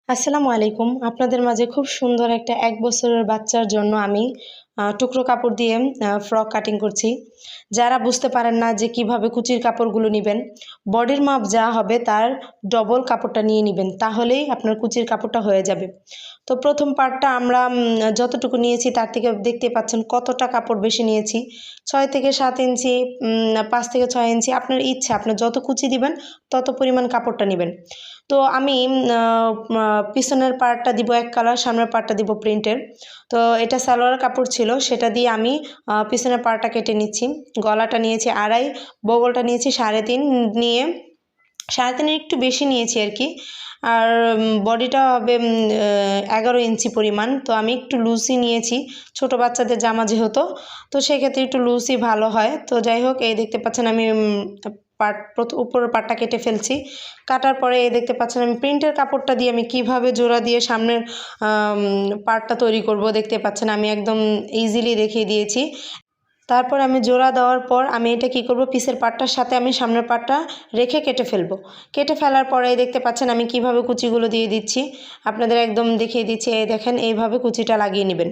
আসসালামু আলাইকুম। আপনাদের মাঝে খুব সুন্দর একটা ১ বছরের বাচ্চার জন্য আমি টুকরো কাপড় দিয়ে ফ্রক কাটিং করছি। যারা বুঝতে পারেন না যে কিভাবে কুচির কাপড়গুলো নিবেন, বডির মাপ যা হবে তার ডবল কাপড়টা নিয়ে নিবেন। তাহলেই আপনার কুচির কাপড়টা হয়ে যাবে। তো ১ম পার্টটা আমরা যতটুকু নিয়েছি তার থেকে দেখতেই পাচ্ছেন কতটা কাপড় বেশি নিয়েছি। ৬ থেকে ৭ ইঞ্চি, ৫ থেকে ৬ ইঞ্চি আপনার ইচ্ছা। আপনি যত কুচি দিবেন তত পরিমাণ কাপড়টা নিবেন। তো আমি পিছনের পার্টটা দিব এক কালার, সামনের পার্টটা দিব প্রিন্টের। তো এটা সালোয়ার কাপড় ছিল, সেটা দিয়ে আমি পিছনের পার্টটা কেটে নিচ্ছি। গলাটা নিয়েছি ২.৫, বগলটা নিয়েছি ৩.৫ নিয়ে ৩.৫ একটু বেশি নিয়েছি আর কি। আর বডিটা হবে ১১ ইঞ্চি পরিমাণ। তো আমি একটু লুজই নিয়েছি, ছোট বাচ্চাদের জামা যেহেতু, তো সেক্ষেত্রে একটু লুজই ভালো হয়। তো যাই হোক, এই দেখতে পাচ্ছেন আমি উপরের পার্টটা কেটে ফেলছি। কাটার পরে এই দেখতে পাচ্ছেন আমি প্রিন্টের কাপড়টা দিয়ে আমি কিভাবে জোড়া দিয়ে সামনের পার্টটা তৈরি করব দেখতে পাচ্ছেন, আমি একদম ইজিলি দেখিয়ে দিয়েছি। তারপর আমি জোড়া দেওয়ার পর আমি এটা কি করব, পিসের পার্টটার সাথে আমি সামনের পার্টটা রেখে কেটে ফেলবো। কেটে ফেলার পরে দেখতে পাচ্ছেন আমি কিভাবে কুচিগুলো দিয়ে দিচ্ছি, আপনাদের একদম দেখিয়ে দিচ্ছি। এই দেখেন, এইভাবে কুচিটা লাগিয়ে নেবেন।